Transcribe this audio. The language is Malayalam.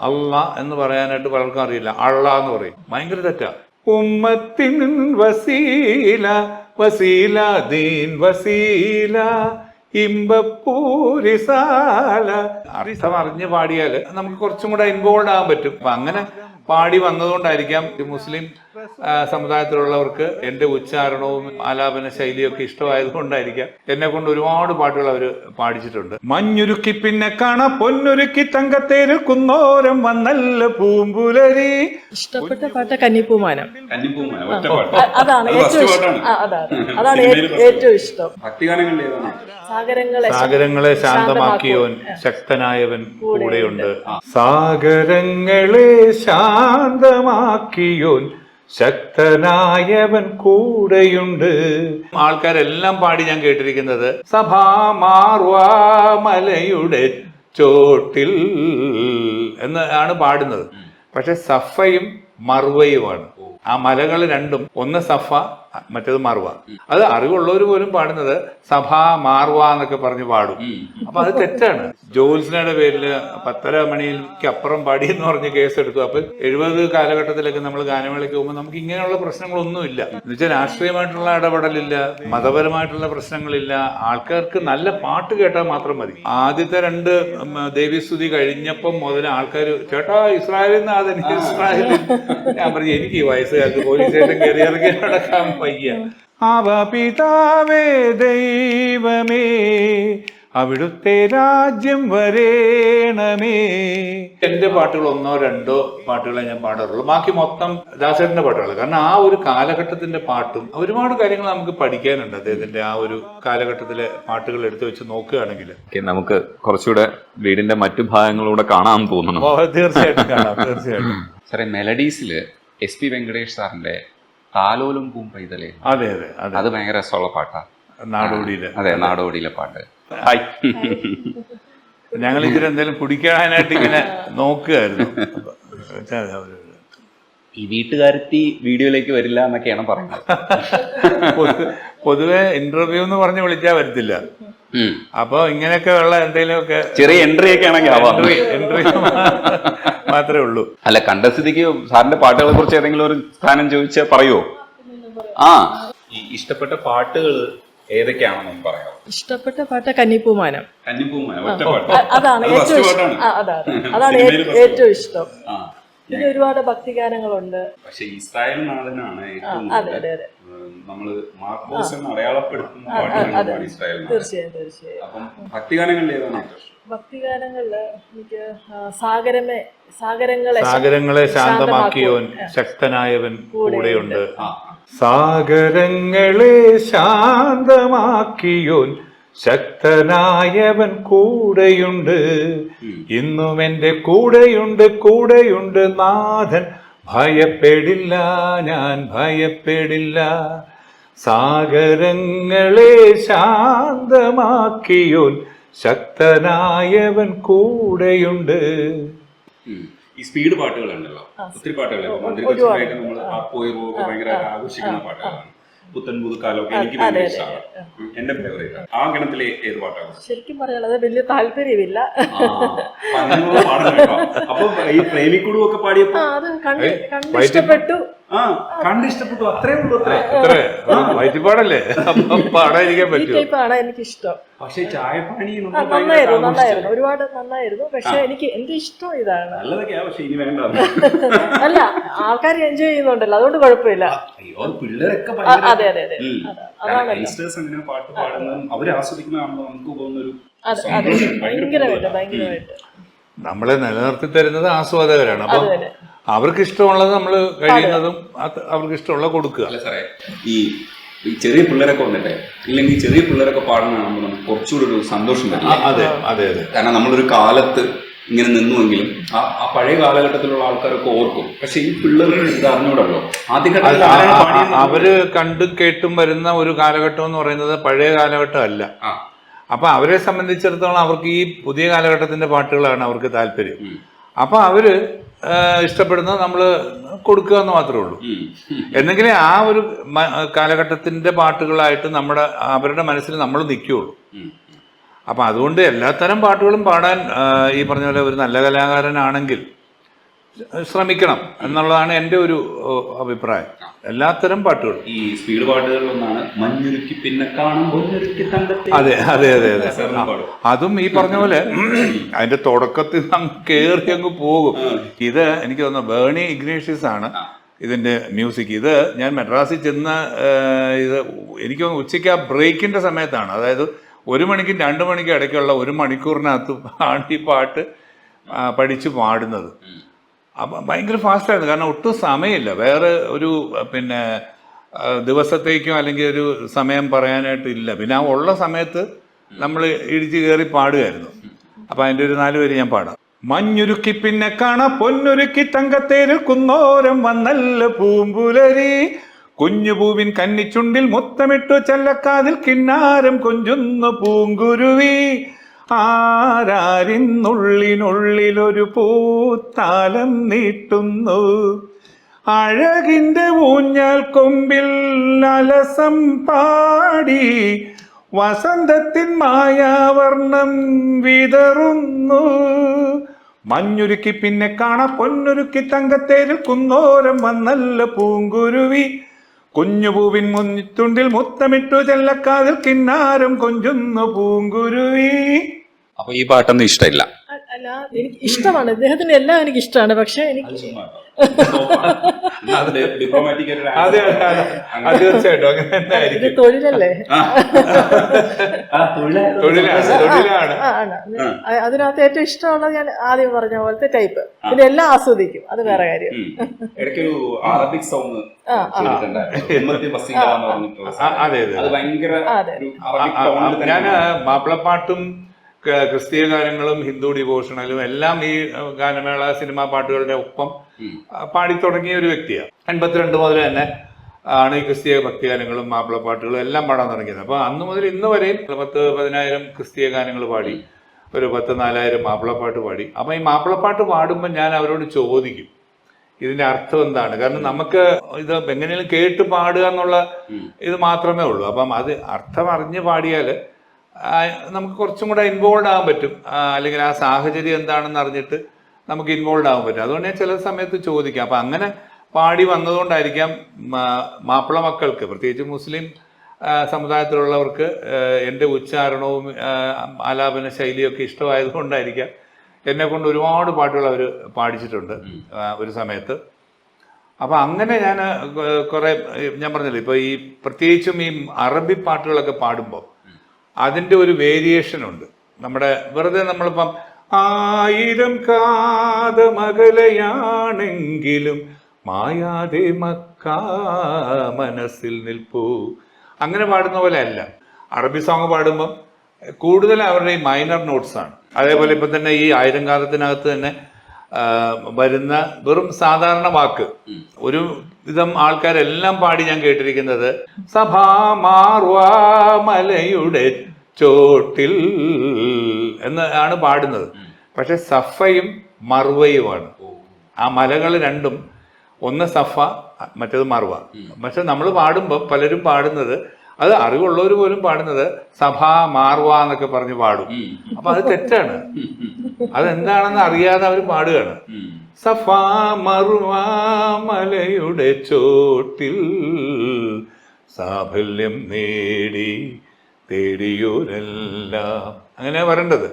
അള്ള എന്ന് പറയാനായിട്ട് പലർക്കും അറിയില്ല, അള്ള എന്ന് പറയും. ഭയങ്കര തെറ്റാ. ഉമ്മത്തിൻ വസീല വസീല ദീൻ വസീല ഇമ്പപ്പൂരിസാല. അർത്ഥം അറിഞ്ഞ് പാടിയാല് നമുക്ക് കുറച്ചും കൂടെ ഇൻവോൾവ് ആകാൻ പറ്റും. അപ്പൊ അങ്ങനെ പാടി വന്നതുകൊണ്ടായിരിക്കാം മുസ്ലിം സമുദായത്തിലുള്ളവർക്ക് എന്റെ ഉച്ചാരണവും ആലാപന ശൈലിയൊക്കെ ഇഷ്ടമായതുകൊണ്ടായിരിക്കാം എന്നെ കൊണ്ട് ഒരുപാട് പാട്ടുകൾ അവര് പാടിച്ചിട്ടുണ്ട്. മഞ്ഞുരുക്കി പിന്നെ കാണാ പൊന്നുരുക്കി തങ്കത്തേര് കുന്നോരം വന്നല്ല പൂമ്പുലരി. ഇഷ്ടപ്പെട്ട പാട്ട് കന്നിപ്പൂമാനം. അതാണ് ഏറ്റവും ഇഷ്ടം. സാഗരങ്ങളെ ശാന്തമാക്കിയോൻ ശക്തനായവൻ കൂടെയുണ്ട്. സാഗരങ്ങളെ ശാന്തമാക്കിയോൻ ശക്തനായവൻ കൂടെയുണ്ട്. ആൾക്കാരെല്ലാം പാടി ഞാൻ കേട്ടിരിക്കുന്നത് സഭാമാർവാമലയുടെ ചോട്ടിൽ എന്നാണ് പാടുന്നത്. പക്ഷെ സഫയും മർവയുമാണ് ആ മലകൾ രണ്ടും. ഒന്ന് സഫ, മറ്റേത് മർവ. അത് അറിവുള്ളവർ പോലും പാടുന്നത് സഭാ മാർവ എന്നൊക്കെ പറഞ്ഞ് പാടും. അപ്പൊ അത് തെറ്റാണ്. ജോത്സ്നയുടെ പേരില് 10:30 മണിക്ക് അപ്പുറം പാടി എന്ന് പറഞ്ഞ് കേസെടുത്തു. അപ്പൊ 70 കാലഘട്ടത്തിലൊക്കെ നമ്മൾ ഗാനമേളയ്ക്ക് പോകുമ്പോൾ നമുക്ക് ഇങ്ങനെയുള്ള പ്രശ്നങ്ങളൊന്നുമില്ല. എന്നുവെച്ചാൽ രാഷ്ട്രീയമായിട്ടുള്ള ഇടപെടലില്ല, മതപരമായിട്ടുള്ള പ്രശ്നങ്ങളില്ല. ആൾക്കാർക്ക് നല്ല പാട്ട് കേട്ടാൽ മാത്രം മതി. ആദ്യത്തെ 2 ദേവീസ്തുതി കഴിഞ്ഞപ്പം മുതൽ ആൾക്കാർ ചേട്ടാ ഇസ്രായേലിൽ നിന്ന് അതെനിക്ക് ഇസ്രായേലിൽ. ഞാൻ പറഞ്ഞു എനിക്ക് ഈ വയസ്സുകാർക്ക് പോലീസ് സ്റ്റേഷൻ കയറി ഇറങ്ങി നടക്കാൻ വയ്യ. അവ പിതാവേ ദൈവമേ അവിടുത്തെ രാജ്യം വരേണമേ. എന്റെ പാട്ടുകൾ 1 or 2 പാട്ടുകളെ ഞാൻ പാടാറുള്ളൂ. ബാക്കി മൊത്തം ദാസേട്ടന്റെ പാട്ടുകൾ. കാരണം ആ ഒരു കാലഘട്ടത്തിന്റെ പാട്ടും ഒരുപാട് കാര്യങ്ങൾ നമുക്ക് പഠിക്കാനുണ്ട്. അദ്ദേഹത്തിന്റെ ആ ഒരു കാലഘട്ടത്തിലെ പാട്ടുകൾ എടുത്തു വെച്ച് നോക്കുകയാണെങ്കിൽ നമുക്ക് കുറച്ചുകൂടെ വീടിന്റെ മറ്റു ഭാഗങ്ങളൂടെ കാണാൻ തോന്നുന്നു. തീർച്ചയായിട്ടും കാണാം, തീർച്ചയായിട്ടും. സാറേ, മെലഡീസില് SP വെങ്കടേഷ് സാറിന്റെ താലോലും പൂമ്പൈതലേ, അതെ അതെ അതെ, അത് ഭയങ്കര രസമുള്ള പാട്ടാ. നാടോടിയിലെ. അതെ, നാടോടിയിലെ പാട്ട്. ഞങ്ങൾ ഇതിൽ എന്തെങ്കിലും കുടിക്കാനായിട്ട് ഇങ്ങനെ നോക്കുകയായിരുന്നു. ഈ വീട്ടുകാരത്തി വീഡിയോയിലേക്ക് വരില്ല എന്നൊക്കെയാണ് പറയുന്നത്. പൊതുവെ ഇന്റർവ്യൂ എന്ന് പറഞ്ഞ് വിളിച്ചാൽ വരത്തില്ല. അപ്പൊ ഇങ്ങനെയൊക്കെ ഉള്ള എന്തെങ്കിലുമൊക്കെ ചെറിയ എൻട്രി ഒക്കെ ആണെങ്കിൽ എൻട്രി മാത്രമേ ഉള്ളൂ. അല്ല, കണ്ട സ്ഥിതിക്ക് സാറിന്റെ പാട്ടുകളെ കുറിച്ച് ഏതെങ്കിലും ഒരു സ്ഥാനം ചോദിച്ചാൽ പറയുമോ? ഈ ഇഷ്ടപ്പെട്ട പാട്ടുകൾ ഏതൊക്കെയാണെന്ന് പറയാം. ഇഷ്ടപ്പെട്ട പാട്ട് കന്നിപ്പൂമാനം. അതാണ് ഏറ്റവും ഇഷ്ടം. പിന്നെ ഒരുപാട് ഭക്തിഗാനങ്ങളുണ്ട്. പക്ഷെ ഇസ്രായേൽ നാഥനാണ് നമ്മള് മാർക്കോസ് എന്ന് അടയാളപ്പെടുത്തുന്ന പാട്ടുകളാണ് ഇസ്രായേൽ. തീർച്ചയായും തീർച്ചയായും. അപ്പം ഭക്തിഗാനങ്ങളിൽ ഏതാണ്? ഭക്തിഗാനങ്ങളില് എനിക്ക് സാഗരങ്ങളെ ശാന്തമാക്കിയോൻ ശക്തനായവൻ കൂടെയുണ്ട്. സാഗരങ്ങളെ ശാന്തമാക്കിയോൻ ശക്തനായവൻ കൂടെയുണ്ട്. ഇന്നും എന്റെ കൂടെയുണ്ട് നാഥൻ. ഭയപ്പെടില്ല, ഞാൻ ഭയപ്പെടില്ല. സാഗരങ്ങളെ ശാന്തമാക്കിയോൻ ശക്തനായവൻ കൂടെയുണ്ട്. ഈ സ്പീഡ് പാട്ടുകളുണ്ടല്ലോ, ഒത്തിരി പാട്ടുകൾ നമ്മൾ ഭയങ്കര ആഘോഷിക്കുന്ന പാട്ടുകളാണ്. പുത്തൻ പുതുക്കാലമൊക്കെ എനിക്ക് ഭയങ്കര ഇഷ്ടമാണ്. എന്റെ ഫേവറേറ്റ്. ആ ഗണത്തിലെ ഏത് പാട്ടാണ്? ശരിക്കും പറയാനുള്ളത് വലിയ താല്പര്യമില്ല. അപ്പൊ ഈ പ്രേമിക്കുടു ഒക്കെ പാടിയപ്പോ ഇഷ്ടപ്പെട്ടു. കണ്ടിഷ്ടപ്പെട്ടു, അത്രേ ഉള്ളൂ. വയറ്റിപ്പാടല്ലേ, പാടാതിരിക്കാൻ പറ്റും. എനിക്ക് ഇഷ്ടം. പക്ഷെ ചായപ്പാനി നന്നായിരുന്നു, ഒരുപാട് നന്നായിരുന്നു. പക്ഷെ എനിക്ക് എന്റെ ഇഷ്ടം ഇതാണ്. നല്ലതൊക്കെയാ, പക്ഷെ ഇനി വേണ്ട. അല്ല, ആൾക്കാർ എൻജോയ് ചെയ്യുന്നുണ്ടല്ലോ, അതുകൊണ്ട് കുഴപ്പമില്ല. പിള്ളേരൊക്കെ അതെ അതെ അതെ, പാട്ട് പാടുന്നതും അവര് ആസ്വദിക്കുന്നതാണല്ലോ നമുക്ക് പോകുന്നൊരു ഭയങ്കരമായിട്ട് നമ്മളെ നിലനിർത്തി തരുന്നത് ആസ്വാദകരാണ്. അപ്പൊ അവർക്ക് ഇഷ്ടമുള്ളത് നമ്മൾ കഴിയുന്നതും അവർക്ക് ഇഷ്ടമുള്ള കൊടുക്കുക. അല്ല സാറേ, ഈ ചെറിയ പിള്ളേരൊക്കെ വന്നിട്ടെ, ഇല്ലെങ്കിൽ ചെറിയ പിള്ളേരൊക്കെ പാടുന്നതാകുമ്പോൾ നമുക്ക് കുറച്ചുകൂടി ഒരു സന്തോഷം പറ്റില്ല. അതെ അതെ അതെ. കാരണം നമ്മളൊരു കാലത്ത് ഇങ്ങനെ നിന്നുവെങ്കിലും ആ പഴയ കാലഘട്ടത്തിലുള്ള ആൾക്കാരൊക്കെ ഓർക്കും. പക്ഷെ ഈ പിള്ളേർക്ക് ഇത് അറിഞ്ഞൂടല്ലോ. ആദ്യഘട്ടത്തിൽ അവര് കണ്ടും കേട്ടും വരുന്ന ഒരു കാലഘട്ടം എന്ന് പറയുന്നത് പഴയ കാലഘട്ടം അല്ല. അപ്പൊ അവരെ സംബന്ധിച്ചിടത്തോളം അവർക്ക് ഈ പുതിയ കാലഘട്ടത്തിന്റെ പാട്ടുകളാണ് അവർക്ക് താല്പര്യം. അപ്പൊ അവര് ഇഷ്ടപ്പെടുന്നത് നമ്മൾ കൊടുക്കുക എന്ന് മാത്രമേ ഉള്ളൂ. എന്നെങ്കിലേ ആ ഒരു കാലഘട്ടത്തിന്റെ പാട്ടുകളായിട്ട് അവരുടെ മനസ്സിൽ നമ്മൾ നിൽക്കുകയുള്ളൂ. അപ്പൊ അതുകൊണ്ട് എല്ലാത്തരം പാട്ടുകളും പാടാൻ ഈ പറഞ്ഞ പോലെ ഒരു നല്ല കലാകാരനാണെങ്കിൽ ശ്രമിക്കണം എന്നുള്ളതാണ് എൻ്റെ ഒരു അഭിപ്രായം. എല്ലാത്തരം പാട്ടുകളും. ഈ സ്പീഡ് പാട്ടുകളിലൊന്നാണ് മഞ്ഞുരുക്കി പിന്നെ കാണും പൊന്നുരുക്കി തങ്കത്തെ. അതെ അതെ അതെ അതെ. പാടും. അതും ഈ പറഞ്ഞ പോലെ അതിന്റെ തുടക്കത്തിൽ അങ്ങ് കയറി അങ്ങ് പോകും. ഇത് എനിക്ക് തോന്നുന്നു ബേണി ഇഗ്നേഷ്യസ് ആണ് ഇതിന്റെ മ്യൂസിക്. ഇത് ഞാൻ മദ്രാസിൽ ചെന്ന ഇത് എനിക്ക് തോന്നുന്നു ഉച്ചയ്ക്ക് ആ ബ്രേക്കിന്റെ സമയത്താണ്, അതായത് 1 മണിക്കും 2 മണിക്കും ഇടയ്ക്കുള്ള 1 മണിക്കൂറിനകത്ത് ആണ് ഈ പാട്ട് പഠിച്ചു പാടുന്നത്. അപ്പം ഭയങ്കര ഫാസ്റ്റായിരുന്നു, കാരണം ഒട്ടും സമയമില്ല. വേറെ ഒരു പിന്നെ ദിവസത്തേക്കോ അല്ലെങ്കിൽ ഒരു സമയം പറയാനായിട്ട് ഇല്ല. പിന്നെ ആ ഉള്ള സമയത്ത് നമ്മൾ ഇടിച്ച് കയറി പാടുമായിരുന്നു. അപ്പം അതിൻ്റെ ഒരു 4 വരി ഞാൻ പാടാം. മഞ്ഞുരുക്കി പിന്നെ കാണാ പൊന്നുരുക്കി തങ്കത്തേരിൽ കുന്നോരം വന്നല്ല പൂമ്പുലരി, കുഞ്ഞുപൂവിൻ കന്നിച്ചുണ്ടിൽ മുത്തമിട്ടു ചെല്ലക്കാതിൽ കിന്നാരം കൊഞ്ചുന്നു പൂങ്കുരുവി, ആരാരിന്നുള്ളിനുള്ളിലൊരു പൂത്താലം നീട്ടുന്നു, അഴകിന്റെ ഊഞ്ഞാൽ കൊമ്പിൽ അലസം പാടി വസന്തത്തിൻ മായാവർണം വിതറുന്നു, മഞ്ഞുരുക്കി പിന്നെ കാണാ പൊന്നുരുക്കി തങ്കത്തേരിൽ കുന്നോരം വന്നല്ല പൂങ്കുരുവി, കുഞ്ഞുപൂവിൻ മുന്നിത്തുണ്ടിൽ മുത്തമിട്ടു ചെല്ലക്കാതിൽ കിന്നാരം കൊഞ്ചുന്നു പൂങ്കുരുവി. അപ്പൊ ഈ പാട്ടൊന്നും ഇഷ്ടമില്ല? അല്ല, എനിക്ക് ഇഷ്ടമാണ്, ഇദ്ദേഹത്തിന് എല്ലാം എനിക്ക് ഇഷ്ടമാണ്. പക്ഷെ എനിക്ക് തീർച്ചയായിട്ടും അങ്ങനെ തന്നെ ഇത് ആയിരിക്കും. തൊഴിലല്ലേ, തൊഴിലാണ്. അതിനകത്ത് ഏറ്റവും ഇഷ്ടമുള്ളത് ഞാൻ ആദ്യം പറഞ്ഞ പോലത്തെ ടൈപ്പ്. പിന്നെ എല്ലാം ആസ്വദിക്കും, അത് വേറെ കാര്യം. ഇടയ്ക്കൊരു അറബിക് സോങ് അതെ അതെ. ഞാൻ മാപ്പിളപ്പാട്ടും ക്രിസ്തീയ ഗാനങ്ങളും ഹിന്ദു ഡിവോഷണലും എല്ലാം ഈ ഗാനമേള സിനിമാ പാട്ടുകളുടെ ഒപ്പം പാടി തുടങ്ങിയ ഒരു വ്യക്തിയാണ്. 82 മുതൽ തന്നെ ആണ് ഈ ക്രിസ്തീയ ഭക്തിഗാനങ്ങളും മാപ്പിളപ്പാട്ടുകളും എല്ലാം പാടാൻ തുടങ്ങിയത്. അപ്പോൾ അന്ന് മുതൽ ഇന്ന് വരെയും 10,000 ക്രിസ്തീയ ഗാനങ്ങൾ പാടി, ഒരു 10,000-4,000 മാപ്പിളപ്പാട്ട് പാടി. അപ്പം ഈ മാപ്പിളപ്പാട്ട് പാടുമ്പോൾ ഞാൻ അവരോട് ചോദിക്കും ഇതിന്റെ അർത്ഥം എന്താണ്. കാരണം നമുക്ക് ഇത് എങ്ങനെയും കേട്ട് പാടുക എന്നുള്ള ഇത് മാത്രമേ ഉള്ളൂ. അപ്പം അത് അർത്ഥം അറിഞ്ഞ് പാടിയാൽ നമുക്ക് കുറച്ചും കൂടെ ഇൻവോൾവ് ആകാൻ പറ്റും, അല്ലെങ്കിൽ ആ സാഹചര്യം എന്താണെന്ന് അറിഞ്ഞിട്ട് നമുക്ക് ഇൻവോൾവ് ആകാൻ പറ്റും. അതുകൊണ്ട് ഞാൻ ചില സമയത്ത് ചോദിക്കാം. അപ്പം അങ്ങനെ പാടി വന്നതുകൊണ്ടായിരിക്കാം മാപ്പിള മക്കൾക്ക്, പ്രത്യേകിച്ച് മുസ്ലിം സമുദായത്തിലുള്ളവർക്ക് എൻ്റെ ഉച്ചാരണവും ആലാപന ശൈലിയൊക്കെ ഇഷ്ടമായതുകൊണ്ടായിരിക്കാം എന്നെ കൊണ്ട് ഒരുപാട് പാട്ടുകൾ അവർ പാടിച്ചിട്ടുണ്ട് ഒരു സമയത്ത്. അപ്പം അങ്ങനെ ഞാൻ കുറേ, ഞാൻ പറഞ്ഞില്ലേ, ഇപ്പോൾ ഈ പ്രത്യേകിച്ചും ഈ അറബി പാട്ടുകളൊക്കെ പാടുമ്പോൾ അതിൻ്റെ ഒരു വേരിയേഷൻ ഉണ്ട്. നമ്മുടെ വെറുതെ നമ്മളിപ്പം 1000 കാതമകലയാണെങ്കിലും മായാതെ മക്കാ മനസ്സിൽ നിൽപ്പൂ, അങ്ങനെ പാടുന്ന പോലെ അല്ല. അറബി സോങ് പാടുമ്പം കൂടുതൽ അവരുടെ ഈ മൈനർ നോട്ട്സ് ആണ്. അതേപോലെ ഇപ്പം തന്നെ ഈ 1000 കാതത്തിനകത്ത് തന്നെ വരുന്ന വെറും സാധാരണ വാക്ക് ഒരു വിധം ആൾക്കാരെല്ലാം പാടി ഞാൻ കേട്ടിരിക്കുന്നത് സഭാ മാർവാ മലയുടെ ചോട്ടിൽ എന്നാണ് പാടുന്നത്. പക്ഷെ സഫയും മർവയുമാണ്. ആ മലകൾ രണ്ടും, ഒന്ന് സഫ മറ്റേത് മർവ. പക്ഷെ നമ്മൾ പാടുമ്പോൾ പലരും പാടുന്നത്, അത് അറിവുള്ളവർ പോലും പാടുന്നത് സഭാ മാർവ എന്നൊക്കെ പറഞ്ഞ് പാടും. അപ്പൊ അത് തെറ്റാണ്. അതെന്താണെന്ന് അറിയാതെ അവർ പാടുകയാണ്. സഫാ മർവ മലയുടെ ചോട്ടിൽ സാഫല്യം നേടി തേടിയോരെല്ലാം, അങ്ങനെ വരേണ്ടത്.